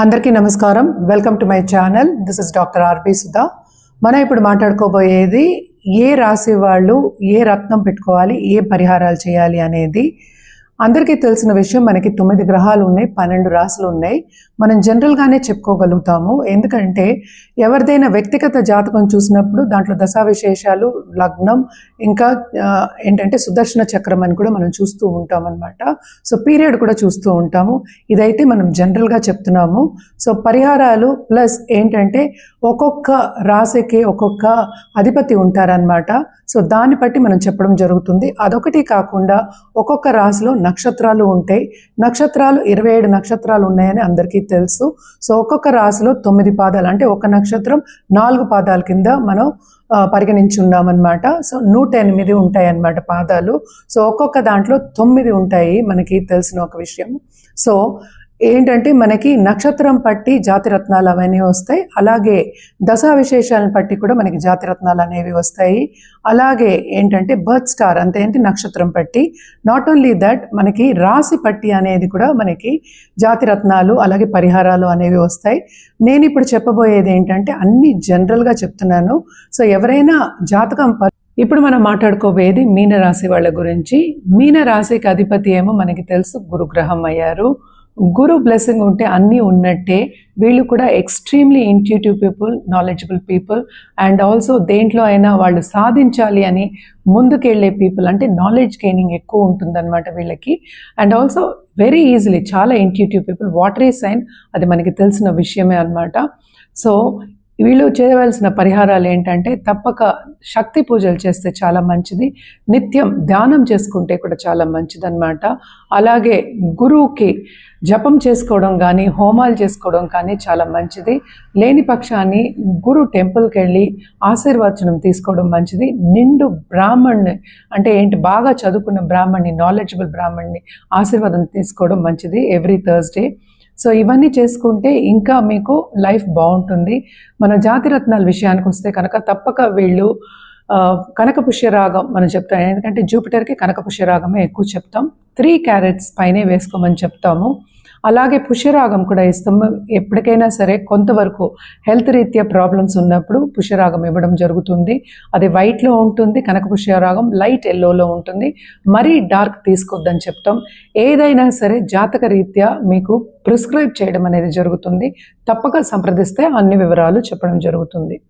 అందరికీ నమస్కారం. Welcome to my channel. This is doctor R P Sudha. మనం ఇప్పుడు మాట్లాడుకోబోయేది ఏ రాశి వాళ్ళు ఏ రత్నం పెట్టుకోవాలి, ఏ పరిహారాలు చేయాలి అనేది. అందరికీ తెలిసిన విషయం, మనకి 9 గ్రహాలు ఉన్నాయి, 12 రాశులు ఉన్నాయి. మనం జనరల్గానే చెప్పుకోగలుగుతాము. ఎందుకంటే ఎవరిదైనా వ్యక్తిగత జాతకం చూసినప్పుడు దాంట్లో దశా విశేషాలు, లగ్నం, ఇంకా ఏంటంటే సుదర్శన చక్రం అని కూడా మనం చూస్తూ ఉంటాం అన్నమాట. సో పీరియడ్ కూడా చూస్తూ ఉంటాము. ఇదైతే మనం జనరల్గా చెప్తున్నాము. సో పరిహారాలు ప్లస్ ఏంటంటే ఒక్కొక్క రాశికి ఒక్కొక్క అధిపతి ఉంటారనమాట. సో దాన్ని బట్టి మనం చెప్పడం జరుగుతుంది. అదొకటి కాకుండా ఒక్కొక్క రాశిలో నక్షత్రాలు ఉంటాయి. నక్షత్రాలు 27 నక్షత్రాలు ఉన్నాయని అందరికీ తెలుసు. సో ఒక్కొక్క రాశిలో 9 పాదాలు, అంటే ఒక నక్షత్రం 4 పాదాల కింద మనం పరిగణించున్నామన్నమాట. సో 108 ఉంటాయి అన్నమాట పాదాలు. సో ఒక్కొక్క దాంట్లో 9 ఉంటాయి, మనకి తెలిసిన ఒక విషయం. సో ఏంటంటే మనకి నక్షత్రం పట్టి జాతిరత్నాలు అవన్నీ వస్తాయి. అలాగే దశా విశేషాలను పట్టి కూడా మనకి జాతిరత్నాలు అనేవి వస్తాయి. అలాగే ఏంటంటే బర్త్ స్టార్ అంటే ఏంటి, నక్షత్రం పట్టి. నాట్ ఓన్లీ దట్, మనకి రాశి పట్టి అనేది కూడా మనకి జాతిరత్నాలు అలాగే పరిహారాలు అనేవి వస్తాయి. నేను ఇప్పుడు చెప్పబోయేది ఏంటంటే అన్ని జనరల్గా చెప్తున్నాను. సో ఎవరైనా జాతకం ఇప్పుడు మనం మాట్లాడుకోబోయేది మీనరాశి వాళ్ళ గురించి. మీనరాశికి అధిపతి ఏమో మనకి తెలుసు, గురుగ్రహం అయ్యారు. గురు బ్లెస్సింగ్ ఉంటే అన్నీ ఉన్నట్టే. వీళ్ళు కూడా extremely intuitive people, knowledgeable people, and also దేంట్లో అయినా వాళ్ళు సాధించాలి అని ముందుకెళ్ళే పీపుల్, అంటే నాలెడ్జ్ గెయినింగ్ ఎక్కువ ఉంటుందన్నమాట వీళ్ళకి. అండ్ ఆల్సో వెరీ ఈజీలీ చాలా ఇంట్యూటివ్ పీపుల్. వాటరీ సైన్, అది మనకి తెలిసిన విషయమే అన్నమాట. సో వీళ్ళు చేయవలసిన పరిహారాలు ఏంటంటే తప్పక శక్తి పూజలు చేస్తే చాలా మంచిది. నిత్యం ధ్యానం చేసుకుంటే కూడా చాలా మంచిదన్నమాట. అలాగే గురువుకి జపం చేసుకోవడం కానీ హోమాలు చేసుకోవడం కానీ చాలా మంచిది. లేని పక్షాన్ని గురు టెంపుల్కి వెళ్ళి ఆశీర్వచనం తీసుకోవడం మంచిది. నిండు బ్రాహ్మణ్ణి, అంటే ఏంటి, బాగా చదువుకున్న బ్రాహ్మణ్ణి, నాలెడ్జబుల్ బ్రాహ్మణ్ణి ఆశీర్వాదం తీసుకోవడం మంచిది ఎవ్రీ థర్స్డే. సో ఇవన్నీ చేసుకుంటే ఇంకా మీకు లైఫ్ బాగుంటుంది. మన జాతిరత్నాల విషయానికి వస్తే కనుక తప్పక వీళ్ళు కనకపుష్యరాగం మనం చెప్తాం. ఎందుకంటే జూపిటర్కి కనకపుష్యరాగమే ఎక్కువ చెప్తాం. 3 క్యారెట్స్ పైనే వేసుకోమని చెప్తాము. అలాగే పుష్యరాగం కూడా ఇస్తాము. ఎప్పటికైనా సరే కొంతవరకు హెల్త్ రీత్యా ప్రాబ్లమ్స్ ఉన్నప్పుడు పుష్యరాగం ఇవ్వడం జరుగుతుంది. అది వైట్లో ఉంటుంది, కనకపుష్యరాగం లైట్ ఎల్లోలో ఉంటుంది. మరీ డార్క్ తీసుకోవద్దని చెప్తాం. ఏదైనా సరే జాతక రీత్యా మీకు ప్రిస్క్రైబ్ చేయడం అనేది జరుగుతుంది. తప్పక సంప్రదిస్తే అన్ని వివరాలు చెప్పడం జరుగుతుంది.